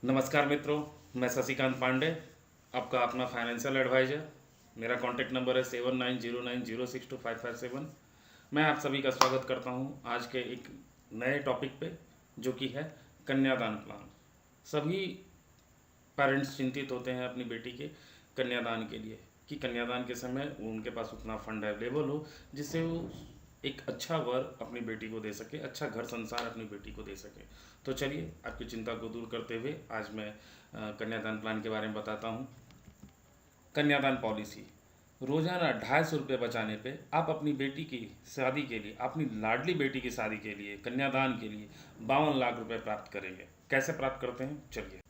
नमस्कार मित्रों, मैं शशिकांत पांडे, आपका अपना फाइनेंशियल एडवाइज़र। मेरा कॉन्टैक्ट नंबर है 7909062557। मैं आप सभी का स्वागत करता हूं आज के एक नए टॉपिक पे, जो कि है कन्यादान प्लान। सभी पेरेंट्स चिंतित होते हैं अपनी बेटी के कन्यादान के लिए कि कन्यादान के समय उनके पास उतना फंड अवेलेबल हो जिससे वो एक अच्छा वर अपनी बेटी को दे सके, अच्छा घर संसार अपनी बेटी को दे सके। तो चलिए आपकी चिंता को दूर करते हुए आज मैं कन्यादान प्लान के बारे में बताता हूँ। कन्यादान पॉलिसी। रोजाना 250 रुपये बचाने पे आप अपनी बेटी की शादी के लिए, अपनी लाडली बेटी की शादी के लिए, कन्यादान के लिए 52 लाख रुपए प्राप्त करेंगे। कैसे प्राप्त करते हैं, चलिए।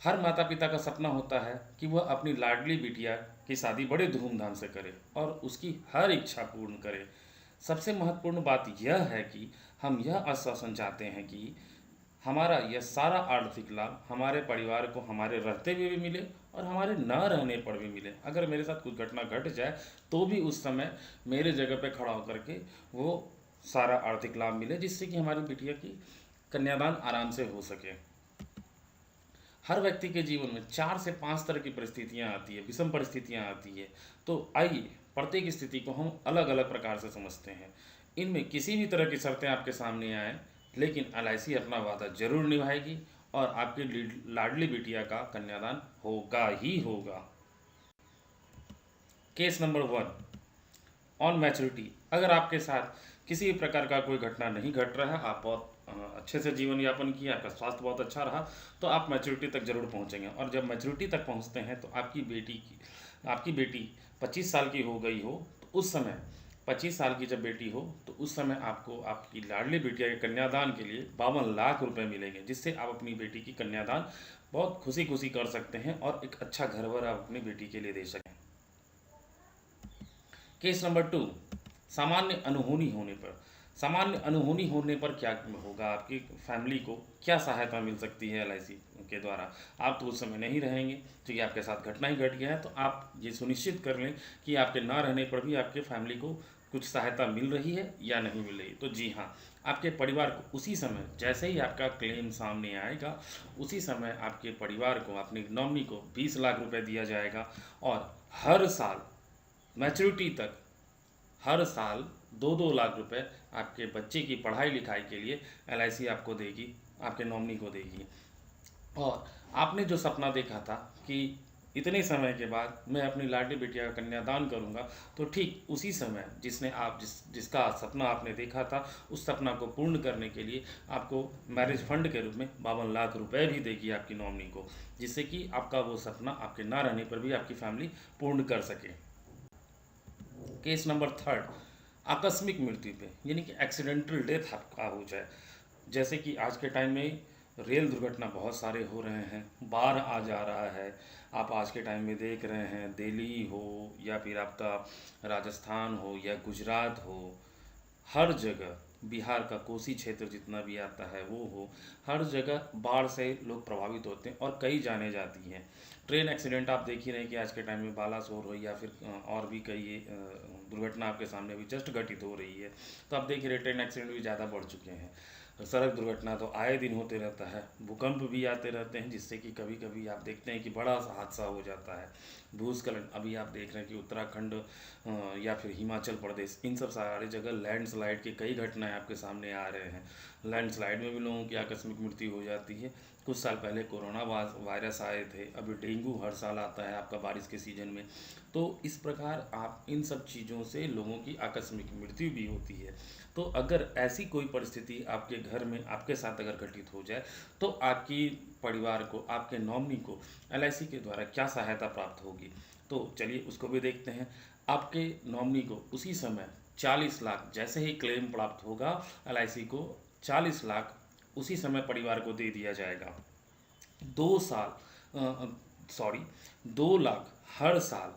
हर माता पिता का सपना होता है कि वह अपनी लाडली बिटिया की शादी बड़े धूमधाम से करे और उसकी हर इच्छा पूर्ण करे। सबसे महत्वपूर्ण बात यह है कि हम यह आश्वासन चाहते हैं कि हमारा यह सारा आर्थिक लाभ हमारे परिवार को हमारे रहते हुए भी मिले और हमारे न रहने पर भी मिले। अगर मेरे साथ कुछ घटना घट जाए तो भी उस समय मेरे जगह पे खड़ा होकर के वो सारा आर्थिक लाभ मिले, जिससे कि हमारी बिटिया की कन्यादान आराम से हो सके। हर व्यक्ति के जीवन में 4 से 5 तरह की परिस्थितियां आती है, विषम परिस्थितियां आती है। तो आइए प्रत्येक स्थिति को हम अलग अलग प्रकार से समझते हैं। इनमें किसी भी तरह की शर्तें आपके सामने आए, लेकिन एलआईसी अपना वादा जरूर निभाएगी और आपकी लाडली बिटिया का कन्यादान होगा ही होगा। Case number 1, on maturity. अगर आपके साथ किसी भी प्रकार का कोई घटना नहीं घट रहा है, आप बहुत अच्छे से जीवन यापन किया, आपका स्वास्थ्य बहुत अच्छा रहा, तो आप मैच्योरिटी तक जरूर पहुंचेंगे। और जब मैच्योरिटी तक पहुंचते हैं तो आपकी बेटी 25 साल की हो गई हो, तो उस समय 25 साल की जब बेटी हो तो उस समय आपको आपकी लाडली बिटिया के कन्यादान के लिए 52 लाख रुपए मिलेंगे, जिससे आप अपनी बेटी की कन्यादान बहुत खुशी खुशी कर सकते हैं और एक अच्छा घर वर आप अपनी बेटी के लिए दे सकें। केस नंबर 2, सामान्य अनहोनी होने पर। सामान्य अनहोनी होने पर क्या होगा, आपकी फैमिली को क्या सहायता मिल सकती है एलआईसी के द्वारा। आप तो उस समय नहीं रहेंगे क्योंकि आपके साथ घटना ही घट गया है, तो आप ये सुनिश्चित कर लें कि आपके ना रहने पर भी आपके फैमिली को कुछ सहायता मिल रही है या नहीं मिल रही। तो जी हाँ, आपके परिवार को उसी समय, जैसे ही आपका क्लेम सामने आएगा, उसी समय आपके परिवार को, अपनी नॉमिनी को 20 लाख रुपए दिया जाएगा। और हर साल मैच्योरिटी तक, हर साल 2-2 लाख रुपए आपके बच्चे की पढ़ाई लिखाई के लिए एलआईसी आपको देगी, आपके नॉमिनी को देगी। और आपने जो सपना देखा था कि इतने समय के बाद मैं अपनी लाडली बिटिया का कन्यादान करूंगा, तो ठीक उसी समय जिसका सपना आपने देखा था, उस सपना को पूर्ण करने के लिए आपको मैरिज फंड के रूप में 52 लाख रुपए भी देगी आपकी नॉमिनी को, जिससे कि आपका वो सपना आपके ना रहने पर भी आपकी फैमिली पूर्ण कर सके। केस नंबर 3, आकस्मिक मृत्यु पे, यानी कि एक्सीडेंटल डेथ आपका हो जाए। जैसे कि आज के टाइम में रेल दुर्घटना बहुत सारे हो रहे हैं, बाढ़ आ जा रहा है। आप आज के टाइम में देख रहे हैं, दिल्ली हो या फिर आपका राजस्थान हो या गुजरात हो, हर जगह, बिहार का कोसी क्षेत्र जितना भी आता है वो हो, हर जगह बाढ़ से लोग प्रभावित होते हैं और कई जाने जाती हैं। ट्रेन एक्सीडेंट आप देख ही रहे हैं कि आज के टाइम में बालासोर हो या फिर और भी कई दुर्घटना आपके सामने भी जस्ट घटित हो रही है। तो आप देख रहे हैं ट्रेन एक्सीडेंट भी ज़्यादा बढ़ चुके हैं। सड़क दुर्घटना तो आए दिन होते रहता है, भूकंप भी आते रहते हैं, जिससे कि कभी कभी आप देखते हैं कि बड़ा सा हादसा हो जाता है। भूस्खलन, अभी आप देख रहे हैं कि उत्तराखंड या फिर हिमाचल प्रदेश, इन सब सारी जगह लैंडस्लाइड की कई घटनाएं आपके सामने आ रहे हैं। लैंडस्लाइड में भी लोगों की आकस्मिक मृत्यु हो जाती है। कुछ साल पहले कोरोना वायरस आए थे, अभी डेंगू हर साल आता है आपका बारिश के सीजन में। तो इस प्रकार आप इन सब चीज़ों से लोगों की आकस्मिक मृत्यु भी होती है। तो अगर ऐसी कोई परिस्थिति आपके घर में आपके साथ अगर घटित हो जाए, तो आपकी परिवार को, आपके नॉमिनी को एलआईसी के द्वारा क्या सहायता प्राप्त होगी, तो चलिए उसको भी देखते हैं। आपके नॉमिनी को उसी समय 40 लाख, जैसे ही क्लेम प्राप्त होगा एलआईसी को 40 लाख उसी समय परिवार को दे दिया जाएगा। 2 साल, सॉरी, 2 लाख हर साल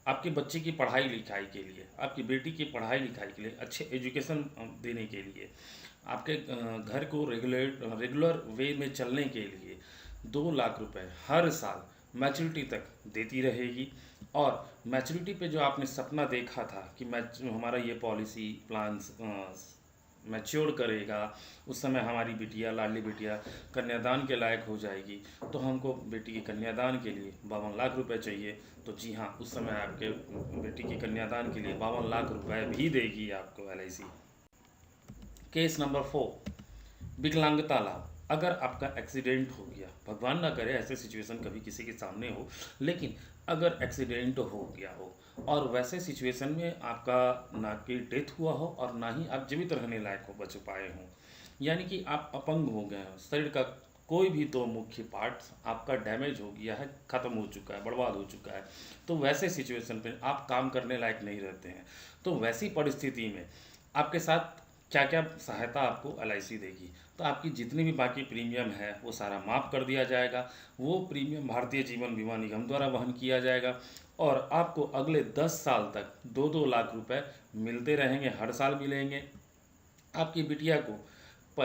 आपके बच्चे की पढ़ाई लिखाई के लिए, आपकी बेटी की पढ़ाई लिखाई के लिए, अच्छे एजुकेशन देने के लिए, आपके घर को रेगुलर वे में चलने के लिए 2 लाख रुपए हर साल मैच्योरिटी तक देती रहेगी। और मैच्योरिटी पे जो आपने सपना देखा था कि हमारा ये पॉलिसी प्लान्स मैच्योर करेगा, उस समय हमारी बिटिया, लाडली बिटिया कन्यादान के लायक हो जाएगी, तो हमको बेटी के कन्यादान के लिए 52 लाख रुपए चाहिए। तो जी हाँ, उस समय आपके बेटी के कन्यादान के लिए 52 लाख रुपए भी देगी आपको LIC। केस नंबर 4, विकलांगता लाभ। अगर आपका एक्सीडेंट हो गया, भगवान ना करे ऐसे सिचुएशन कभी किसी के सामने हो, लेकिन अगर एक्सीडेंट हो गया हो और वैसे सिचुएशन में आपका ना कि डेथ हुआ हो और ना ही आप जीवित रहने लायक हो बच पाए हों, यानी कि आप अपंग हो गए हो, शरीर का कोई भी तो मुख्य पार्ट आपका डैमेज हो गया है, ख़त्म हो चुका है, बर्बाद हो चुका है, तो वैसे सिचुएशन पे आप काम करने लायक नहीं रहते हैं। तो वैसी परिस्थिति में आपके साथ क्या क्या सहायता आपको LIC देगी? तो आपकी जितनी भी बाकी प्रीमियम है वो सारा माफ़ कर दिया जाएगा। वो प्रीमियम भारतीय जीवन बीमा निगम द्वारा वहन किया जाएगा और आपको अगले 10 साल तक 2-2 लाख रुपए मिलते रहेंगे, हर साल मिलेंगे। आपकी बिटिया को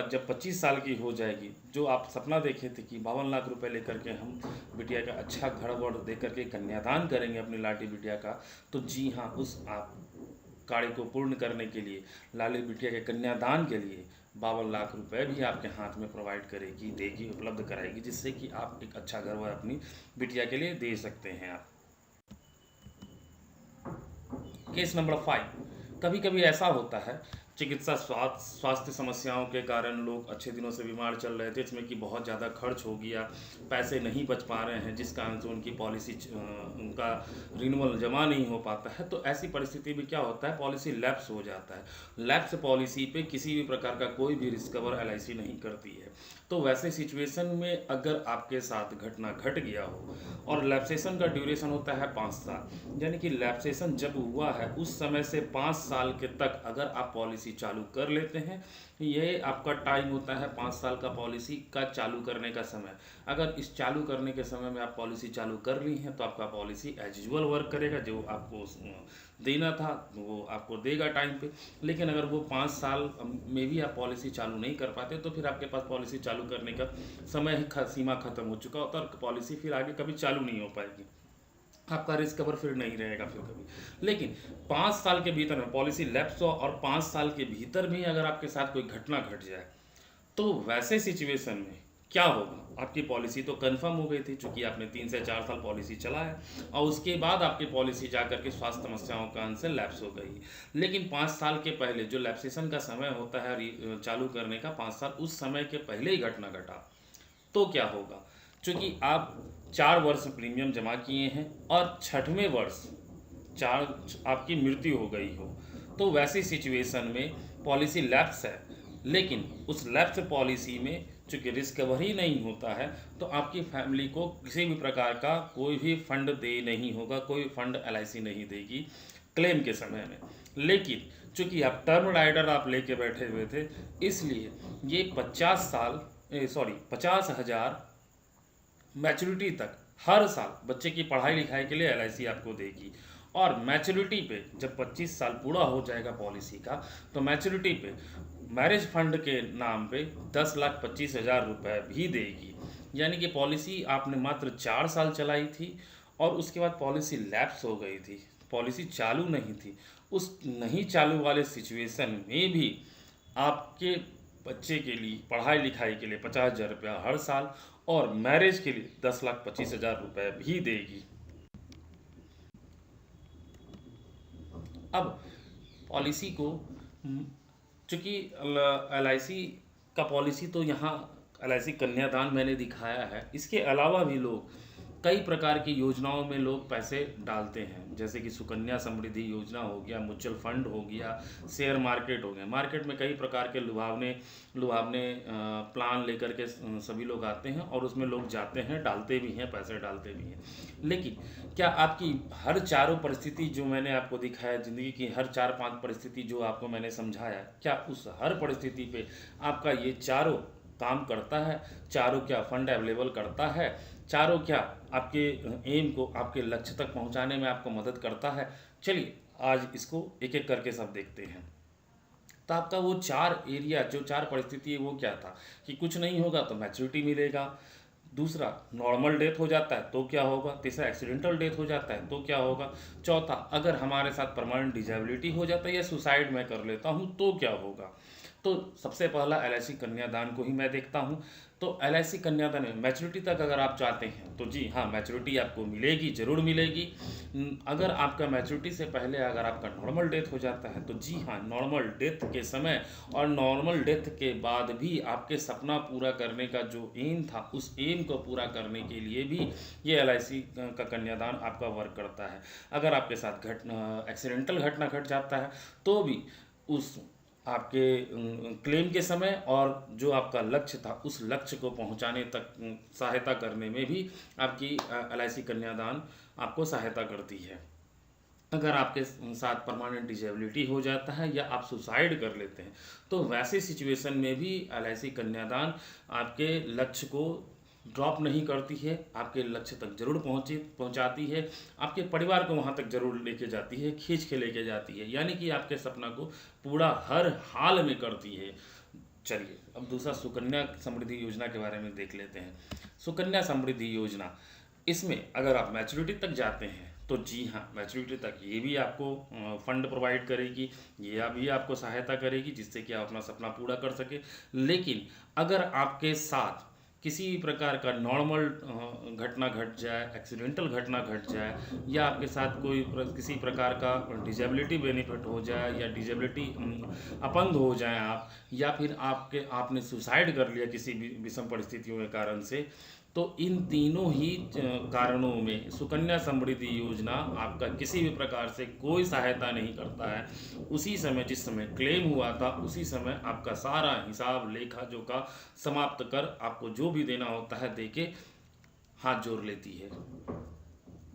जब 25 साल की हो जाएगी, जो आप सपना देखे थे कि 52 लाख रुपए लेकर के हम बिटिया का अच्छा घर वर दे करके कन्यादान करेंगे अपनी लाडली बिटिया का, तो जी हाँ, उस आप कार्य को पूर्ण करने के लिए, लाडली बिटिया के कन्यादान के लिए 52 लाख रुपए भी आपके हाथ में प्रोवाइड करेगी, देगी, उपलब्ध कराएगी, जिससे कि आप एक अच्छा घर वर अपनी बिटिया के लिए दे सकते हैं आप। केस नंबर 5, कभी कभी ऐसा होता है चिकित्सा स्वास्थ्य समस्याओं के कारण लोग अच्छे दिनों से बीमार चल रहे थे, इसमें कि बहुत ज़्यादा खर्च हो गया, पैसे नहीं बच पा रहे हैं, जिस कारण से उनकी पॉलिसी उनका रिन्यूअल जमा नहीं हो पाता है। तो ऐसी परिस्थिति में क्या होता है, पॉलिसी लैप्स हो जाता है। लैप्स पॉलिसी पे किसी भी प्रकार का कोई भी रिस्क कवर LIC नहीं करती है। तो वैसे सिचुएशन में अगर आपके साथ घटना घट गया हो और लैप्सेशन का ड्यूरेशन होता है 5 साल, यानी कि लैप्सेशन जब हुआ है उस समय से 5 साल के तक अगर आप पॉलिसी चालू कर लेते हैं, ये आपका टाइम होता है 5 साल का पॉलिसी का चालू करने का समय। अगर इस चालू करने के समय में आप पॉलिसी चालू कर ली हैं तो आपका पॉलिसी एज यूजुअल वर्क करेगा, जो आपको देना था वो आपको देगा टाइम पे। लेकिन अगर वो 5 साल में भी आप पॉलिसी चालू नहीं कर पाते तो फिर आपके पास पॉलिसी चालू करने का समय ही सीमा खत्म हो चुका होता है और पॉलिसी फिर आगे कभी चालू नहीं हो पाएगी, आपका रिस्क कवर फिर नहीं रहेगा फिर कभी। लेकिन 5 साल के भीतर में पॉलिसी लैप्स हो और 5 साल के भीतर भी अगर आपके साथ कोई घटना घट जाए तो वैसे सिचुएशन में क्या होगा, आपकी पॉलिसी तो कंफर्म हो गई थी चूंकि आपने 3 से 4 साल पॉलिसी चलाया और उसके बाद आपकी पॉलिसी जाकर के स्वास्थ्य समस्याओं के कारण से लैप्स हो गई। लेकिन 5 साल के पहले जो लैप्सेशन का समय होता है चालू करने का 5 साल, उस समय के पहले ही घटना घटा तो क्या होगा, चूँकि आप 4 वर्ष प्रीमियम जमा किए हैं और 6वें वर्ष आपकी मृत्यु हो गई हो, तो वैसी सिचुएशन में पॉलिसी लैप्स है, लेकिन उस लैप्स पॉलिसी में चूँकि रिस्क कवर ही नहीं होता है तो आपकी फैमिली को किसी भी प्रकार का कोई भी फंड दे नहीं होगा, कोई फंड LIC नहीं देगी क्लेम के समय में। लेकिन चूँकि आप टर्म राइडर आप लेके बैठे हुए थे, इसलिए ये 50,000 मैच्योरिटी तक हर साल बच्चे की पढ़ाई लिखाई के लिए LIC आपको देगी। और मैच्योरिटी पे जब 25 साल पूरा हो जाएगा पॉलिसी का, तो मैच्योरिटी पे मैरिज फंड के नाम पे 10,25,000 रुपये भी देगी। यानी कि पॉलिसी आपने मात्र 4 साल चलाई थी और उसके बाद पॉलिसी लैप्स हो गई थी, पॉलिसी चालू नहीं थी। उस नहीं चालू वाले सिचुएशन में भी आपके बच्चे के लिए पढ़ाई लिखाई के लिए 50,000 रुपया हर साल और मैरिज के लिए 10,25,000 रुपये भी देगी। अब पॉलिसी को चूँकि LIC का पॉलिसी तो यहाँ LIC कन्यादान मैंने दिखाया है, इसके अलावा भी लोग कई प्रकार की योजनाओं में लोग पैसे डालते हैं, जैसे कि सुकन्या समृद्धि योजना हो गया, म्यूचुअल फंड हो गया, शेयर मार्केट हो गया। मार्केट में कई प्रकार के लुभावने प्लान लेकर के सभी लोग आते हैं और उसमें लोग जाते हैं, डालते भी हैं, पैसे डालते भी हैं। लेकिन क्या आपकी हर चारों परिस्थिति जो मैंने आपको दिखाया, ज़िंदगी की हर 4-5 परिस्थिति जो आपको मैंने समझाया, क्या उस हर परिस्थिति पे आपका ये चारों काम करता है? चारों क्या फंड अवेलेबल करता है? चारों क्या आपके एम को, आपके लक्ष्य तक पहुंचाने में आपको मदद करता है? चलिए आज इसको एक एक करके सब देखते हैं। तो आपका वो 4 एरिया, जो 4 परिस्थिति है वो क्या था कि कुछ नहीं होगा तो मैच्योरिटी मिलेगा, दूसरा नॉर्मल डेथ हो जाता है तो क्या होगा, तीसरा एक्सीडेंटल डेथ हो जाता है तो क्या होगा, चौथा अगर हमारे साथ परमानेंट डिजेबिलिटी हो जाता है या सुसाइड मैं कर लेता हूँ तो क्या होगा, तो सबसे पहला LIC कन्यादान को ही मैं देखता हूँ। तो LIC कन्यादान में मैच्योरिटी तक अगर आप चाहते हैं तो जी हाँ, मैच्योरिटी आपको मिलेगी, ज़रूर मिलेगी। अगर आपका मैच्योरिटी से पहले अगर आपका नॉर्मल डेथ हो जाता है तो जी हाँ, नॉर्मल डेथ के समय और नॉर्मल डेथ के बाद भी आपके सपना पूरा करने का जो एम था, उस एम को पूरा करने के लिए भी ये LIC का कन्यादान आपका वर्क करता है। अगर आपके साथ एक्सीडेंटल घटना घट जाता है तो भी उस आपके क्लेम के समय और जो आपका लक्ष्य था उस लक्ष्य को पहुंचाने तक सहायता करने में भी आपकी LIC कन्यादान आपको सहायता करती है। अगर आपके साथ परमानेंट डिजेबिलिटी हो जाता है या आप सुसाइड कर लेते हैं तो वैसे सिचुएशन में भी LIC कन्यादान आपके लक्ष्य को ड्रॉप नहीं करती है, आपके लक्ष्य तक जरूर पहुंचाती है, आपके परिवार को वहां तक जरूर लेके जाती है, खींच के लेके जाती है, यानी कि आपके सपना को पूरा हर हाल में करती है। चलिए अब दूसरा सुकन्या समृद्धि योजना के बारे में देख लेते हैं। सुकन्या समृद्धि योजना, इसमें अगर आप मैच्योरिटी तक जाते हैं तो जी हाँ, मैच्योरिटी तक ये भी आपको फंड प्रोवाइड करेगी, ये भी आपको सहायता करेगी जिससे कि आप अपना सपना पूरा कर सके। लेकिन अगर आपके साथ किसी भी प्रकार का नॉर्मल घटना घट जाए, एक्सीडेंटल घटना घट जाए, या आपके साथ किसी प्रकार का डिजेबिलिटी बेनिफिट हो जाए या डिजेबिलिटी अपंग हो जाए आप, या फिर आपने सुसाइड कर लिया किसी भी विषम परिस्थितियों के कारण से, तो इन तीनों ही कारणों में सुकन्या समृद्धि योजना आपका किसी भी प्रकार से कोई सहायता नहीं करता है। उसी समय जिस समय क्लेम हुआ था उसी समय आपका सारा हिसाब लेखा जोखा समाप्त कर आपको जो भी देना होता है दे के हाथ जोड़ लेती है।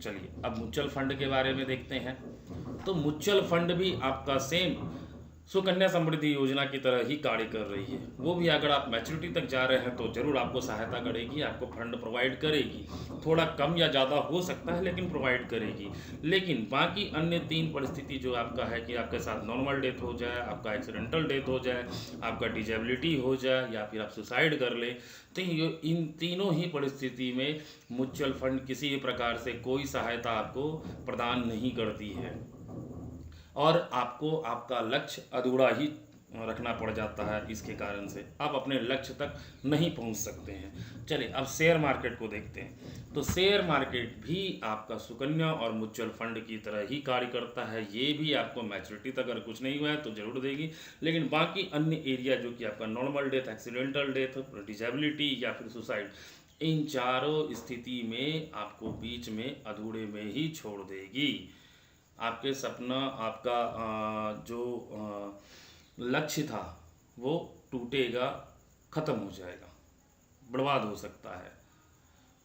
चलिए अब म्यूचुअल फंड के बारे में देखते हैं। तो म्यूचुअल फंड भी आपका सेम सुकन्या समृद्धि योजना की तरह ही कार्य कर रही है। वो भी अगर आप मैच्योरिटी तक जा रहे हैं तो ज़रूर आपको सहायता करेगी, आपको फंड प्रोवाइड करेगी। थोड़ा कम या ज़्यादा हो सकता है लेकिन प्रोवाइड करेगी। लेकिन बाकी अन्य तीन परिस्थिति जो आपका है कि आपके साथ नॉर्मल डेथ हो जाए, आपका एक्सीडेंटल डेथ हो जाए, आपका डिजेबिलिटी हो जाए या फिर आप सुसाइड कर ले, तो इन तीनों ही परिस्थिति में म्यूचुअल फंड किसी भी प्रकार से कोई सहायता आपको प्रदान नहीं करती है और आपको आपका लक्ष्य अधूरा ही रखना पड़ जाता है। इसके कारण से आप अपने लक्ष्य तक नहीं पहुंच सकते हैं। चलिए अब शेयर मार्केट को देखते हैं। तो शेयर मार्केट भी आपका सुकन्या और म्यूचुअल फंड की तरह ही कार्य करता है। ये भी आपको मैच्योरिटी तक अगर कुछ नहीं हुआ है तो जरूर देगी, लेकिन बाकी अन्य एरिया जो कि आपका normal death, accidental death, disability या फिर सुसाइड, इन चारों स्थिति में आपको बीच में अधूरे में ही छोड़ देगी। आपके सपना, आपका जो लक्ष्य था वो टूटेगा, ख़त्म हो जाएगा, बर्बाद हो सकता है।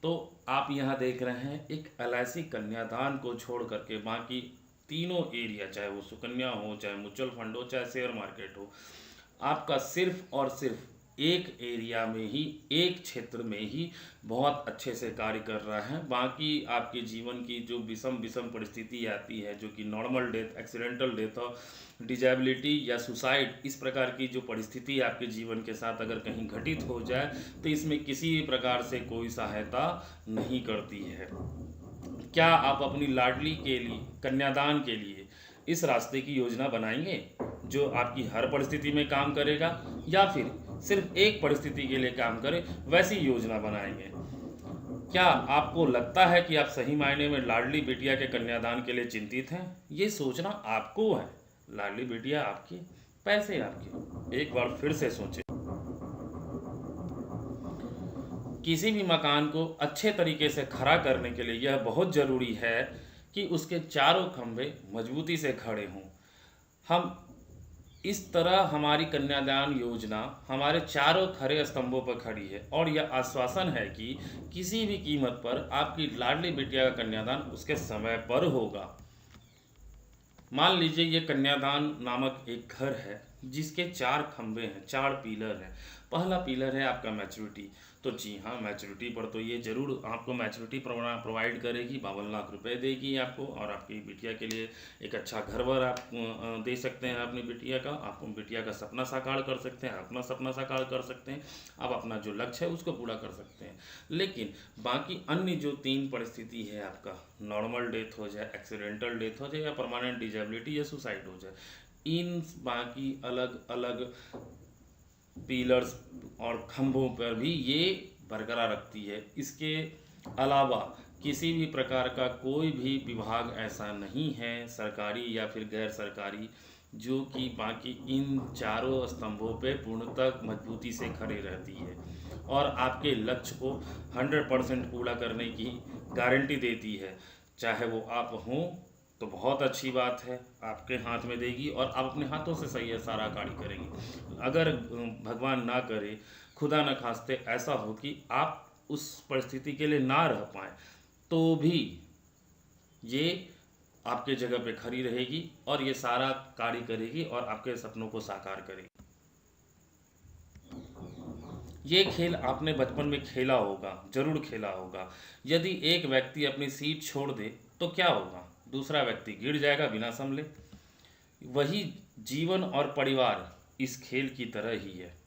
तो आप यहाँ देख रहे हैं एक LIC कन्यादान को छोड़ करके बाकी तीनों एरिया, चाहे वो सुकन्या हो, चाहे म्यूचुअल फंड हो, चाहे शेयर मार्केट हो, आपका सिर्फ और सिर्फ एक एरिया में ही, एक क्षेत्र में ही बहुत अच्छे से कार्य कर रहा है। बाकी आपके जीवन की जो विषम परिस्थिति आती है, जो कि नॉर्मल डेथ, एक्सीडेंटल डेथ और डिजेबिलिटी या सुसाइड, इस प्रकार की जो परिस्थिति आपके जीवन के साथ अगर कहीं घटित हो जाए तो इसमें किसी भी प्रकार से कोई सहायता नहीं करती है। क्या आप अपनी लाडली के लिए, कन्यादान के लिए इस रास्ते की योजना बनाएंगे जो आपकी हर परिस्थिति में काम करेगा, या फिर सिर्फ एक परिस्थिति के लिए काम करे वैसी योजना बनाएंगे? क्या आपको लगता है कि आप सही मायने में लाडली बिटिया के कन्यादान के लिए चिंतित हैं? ये सोचना आपको है। लाडली बिटिया आपकी, पैसे आपके। एक बार फिर से सोचें। किसी भी मकान को अच्छे तरीके से खड़ा करने के लिए यह बहुत ज़रूरी है कि उसके चारों खंभे मजबूती से खड़े हों। हम इस तरह हमारी कन्यादान योजना हमारे चारों खड़े स्तंभों पर खड़ी है और यह आश्वासन है कि किसी भी कीमत पर आपकी लाडली बिटिया का कन्यादान उसके समय पर होगा। मान लीजिए ये कन्यादान नामक एक घर है जिसके 4 खंभे हैं, 4 पिलर हैं। पहला पिलर है आपका मैच्योरिटी। तो जी हाँ, मैच्योरिटी पर तो ये ज़रूर आपको मैच्योरिटी प्रोवाइड करेगी, 52 लाख रुपए देगी आपको, और आपकी बिटिया के लिए एक अच्छा घर वर आप दे सकते हैं अपनी बिटिया का। आप बिटिया का सपना साकार कर सकते हैं, अपना सपना साकार कर सकते हैं, आप अपना जो लक्ष्य है उसको पूरा कर सकते हैं। लेकिन बाकी अन्य जो 3 परिस्थिति है, आपका नॉर्मल डेथ हो जाए, एक्सीडेंटल डेथ हो जाए या परमानेंट डिजेबिलिटी या सुसाइड हो जाए, इन बाकी अलग अलग पिलर्स और खंभों पर भी ये बरकरार रखती है। इसके अलावा किसी भी प्रकार का कोई भी विभाग ऐसा नहीं है, सरकारी या फिर गैर सरकारी, जो कि बाकी इन चारों स्तंभों पे पूर्णतः मजबूती से खड़े रहती है और आपके लक्ष्य को 100% पूरा करने की गारंटी देती है। चाहे वो आप हों तो बहुत अच्छी बात है, आपके हाथ में देगी और आप अपने हाथों से सही है सारा कार्य करेंगे। अगर भगवान ना करे, खुदा न खास्ते ऐसा हो कि आप उस परिस्थिति के लिए ना रह पाए, तो भी ये आपके जगह पे खड़ी रहेगी और ये सारा कार्य करेगी और आपके सपनों को साकार करेगी। ये खेल आपने बचपन में खेला होगा, जरूर खेला होगा। यदि एक व्यक्ति अपनी सीट छोड़ दे तो क्या होगा? दूसरा व्यक्ति गिर जाएगा बिना संभले। वही जीवन और परिवार इस खेल की तरह ही है।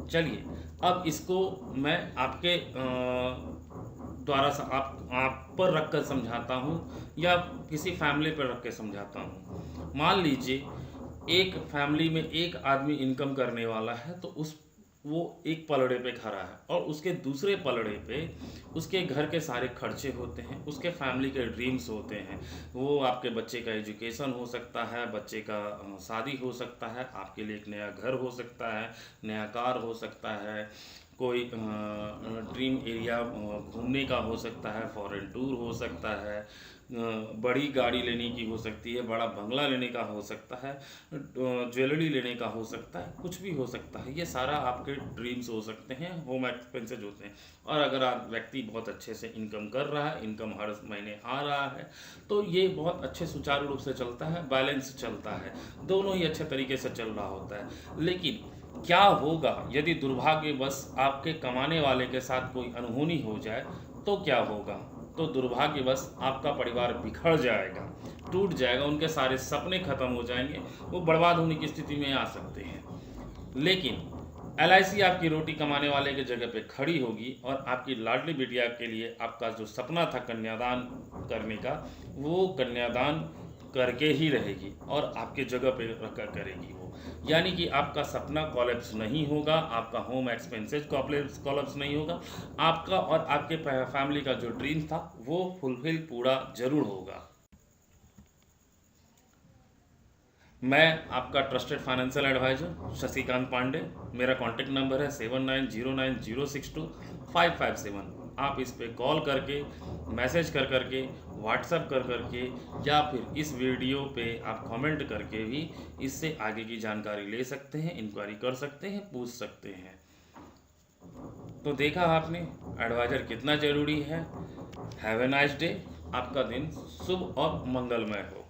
चलिए अब इसको मैं आपके द्वारा आप पर रख कर समझाता हूँ या किसी फैमिली पर रख के समझाता हूँ। मान लीजिए एक फैमिली में एक आदमी इनकम करने वाला है, तो वो एक पलड़े पे खड़ा है और उसके दूसरे पलड़े पे उसके घर के सारे खर्चे होते हैं, उसके फैमिली के ड्रीम्स होते हैं। वो आपके बच्चे का एजुकेशन हो सकता है, बच्चे का शादी हो सकता है, आपके लिए एक नया घर हो सकता है, नया कार हो सकता है, कोई ड्रीम एरिया घूमने का हो सकता है, फॉरेन टूर हो सकता है, बड़ी गाड़ी लेने की हो सकती है, बड़ा बंगला लेने का हो सकता है, ज्वेलरी लेने का हो सकता है, कुछ भी हो सकता है। ये सारा आपके ड्रीम्स हो सकते हैं, होम एक्सपेंसेस होते हैं। और अगर आप व्यक्ति बहुत अच्छे से इनकम कर रहा है, इनकम हर महीने आ रहा है, तो ये बहुत अच्छे सुचारू रूप से चलता है, बैलेंस चलता है, दोनों ही अच्छे तरीके से चल रहा होता है। लेकिन क्या होगा यदि दुर्भाग्यवश आपके कमाने वाले के साथ कोई अनहोनी हो जाए? तो क्या होगा? तो दुर्भाग्यवश आपका परिवार बिखर जाएगा, टूट जाएगा, उनके सारे सपने खत्म हो जाएंगे, वो बर्बाद होने की स्थिति में आ सकते हैं। लेकिन LIC आपकी रोटी कमाने वाले की जगह पे खड़ी होगी और आपकी लाडली बिटिया के लिए आपका जो सपना था कन्यादान करने का, वो कन्यादान करके ही रहेगी और आपके जगह पे रखकर करेगी वो। यानी कि आपका सपना कॉलेप्स नहीं होगा, आपका होम एक्सपेंसेस कॉलेप्स नहीं होगा, आपका और आपके फैमिली का जो ड्रीम था वो फुलफिल पूरा जरूर होगा। मैं आपका trusted financial adviser Shashikant Pandey, मेरा कॉन्टैक्ट नंबर है 7909062557। आप इस पे कॉल करके, मैसेज कर करके, व्हाट्सएप कर करके या फिर इस वीडियो पे आप कमेंट करके भी इससे आगे की जानकारी ले सकते हैं, इंक्वायरी कर सकते हैं, पूछ सकते हैं। तो देखा आपने एडवाइज़र कितना ज़रूरी है। Have a nice day. आपका दिन शुभ और मंगलमय हो।